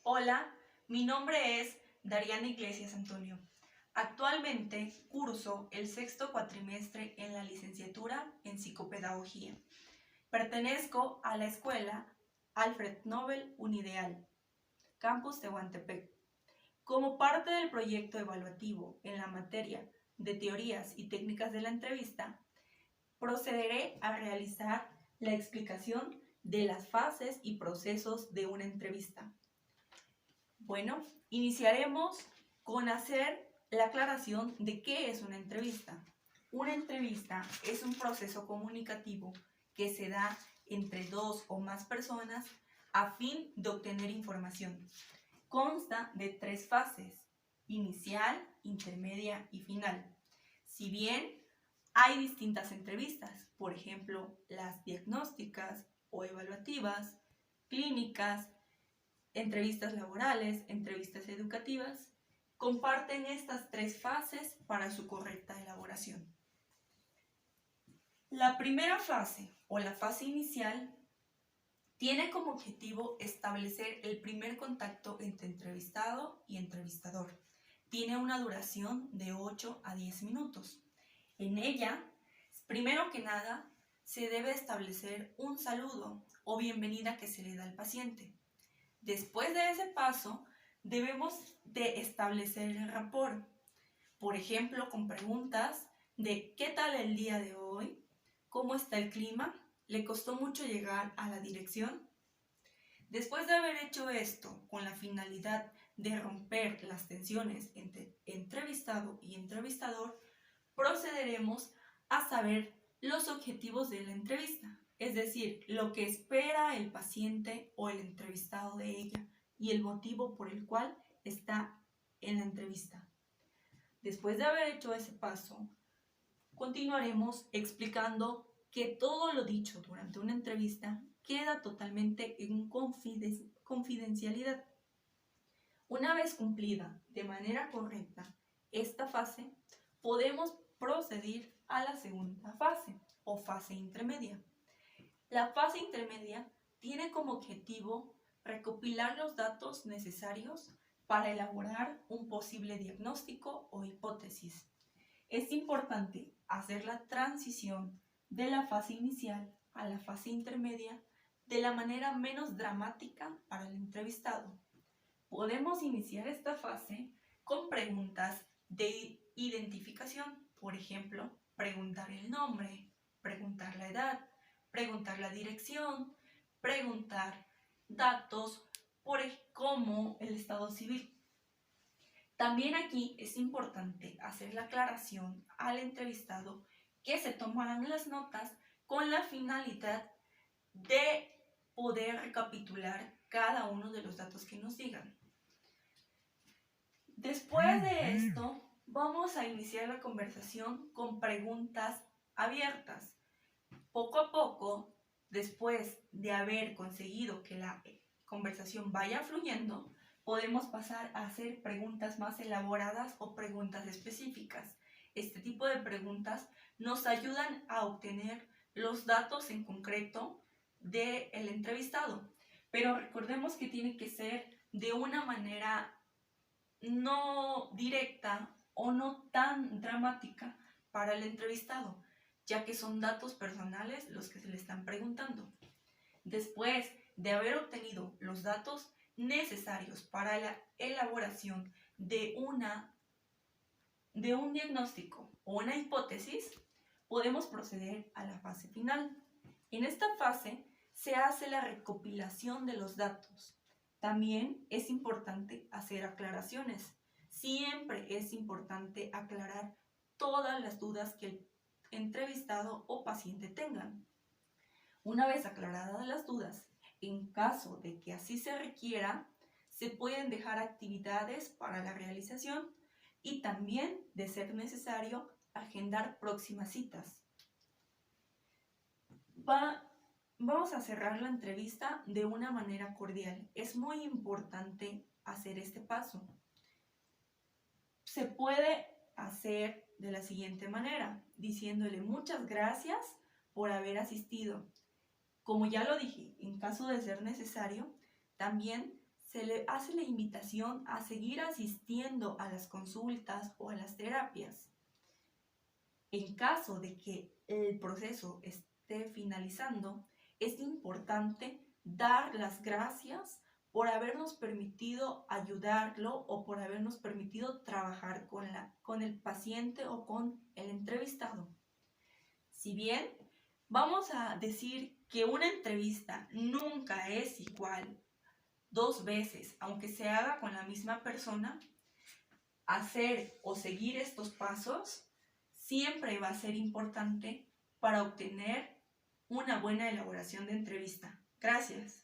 Hola, mi nombre es Dariana Iglesias Antonio. Actualmente curso el sexto cuatrimestre en la licenciatura en psicopedagogía. Pertenezco a la escuela Alfred Nobel Unideal, campus Tehuantepec. Como parte del proyecto evaluativo en la materia de teorías y técnicas de la entrevista, procederé a realizar la explicación de las fases y procesos de una entrevista. Bueno, iniciaremos con hacer la aclaración de qué es una entrevista. Una entrevista es un proceso comunicativo que se da entre dos o más personas a fin de obtener información. Consta de 3 fases: inicial, intermedia y final. Si bien hay distintas entrevistas, por ejemplo, las diagnósticas o evaluativas, clínicas, entrevistas laborales, entrevistas educativas, comparten estas 3 fases para su correcta elaboración. La primera fase o la fase inicial tiene como objetivo establecer el primer contacto entre entrevistado y entrevistador. Tiene una duración de 8 a 10 minutos. En ella, primero que nada, se debe establecer un saludo o bienvenida que se le da al paciente. Después de ese paso, debemos de establecer el rapport, por ejemplo, con preguntas de ¿qué tal el día de hoy? ¿Cómo está el clima? ¿Le costó mucho llegar a la dirección? Después de haber hecho esto con la finalidad de romper las tensiones entre entrevistado y entrevistador, procederemos a saber los objetivos de la entrevista, es decir, lo que espera el paciente o el entrevistado de ella y el motivo por el cual está en la entrevista. Después de haber hecho ese paso, continuaremos explicando que todo lo dicho durante una entrevista queda totalmente en confidencialidad. Una vez cumplida de manera correcta esta fase, podemos proceder a la segunda fase o fase intermedia. La fase intermedia tiene como objetivo recopilar los datos necesarios para elaborar un posible diagnóstico o hipótesis. Es importante hacer la transición de la fase inicial a la fase intermedia de la manera menos dramática para el entrevistado. Podemos iniciar esta fase con preguntas de identificación, por ejemplo, preguntar el nombre, preguntar la edad, preguntar la dirección, preguntar datos como el estado civil. También aquí es importante hacer la aclaración al entrevistado que se tomarán las notas con la finalidad de poder recapitular cada uno de los datos que nos digan. Después de esto, vamos a iniciar la conversación con preguntas abiertas. Poco a poco, después de haber conseguido que la conversación vaya fluyendo, podemos pasar a hacer preguntas más elaboradas o preguntas específicas. Este tipo de preguntas nos ayudan a obtener los datos en concreto del entrevistado, pero recordemos que tiene que ser de una manera no directa o no tan dramática para el entrevistado, ya que son datos personales los que se le están preguntando. Después de haber obtenido los datos necesarios para la elaboración de un diagnóstico o una hipótesis, podemos proceder a la fase final. En esta fase se hace la recopilación de los datos. También es importante hacer aclaraciones. Siempre es importante aclarar todas las dudas que el entrevistado o paciente tengan. Una vez aclaradas las dudas, en caso de que así se requiera, se pueden dejar actividades para la realización y también, de ser necesario, agendar próximas citas. Vamos a cerrar la entrevista de una manera cordial. Es muy importante hacer este paso. Se puede hacer de la siguiente manera, diciéndole muchas gracias por haber asistido. Como ya lo dije, en caso de ser necesario, también se le hace la invitación a seguir asistiendo a las consultas o a las terapias. En caso de que el proceso esté finalizando, es importante dar las gracias por habernos permitido ayudarlo o por habernos permitido trabajar con el paciente o con el entrevistado. Si bien vamos a decir que una entrevista nunca es igual 2 veces, aunque se haga con la misma persona, hacer o seguir estos pasos siempre va a ser importante para obtener una buena elaboración de entrevista. Gracias.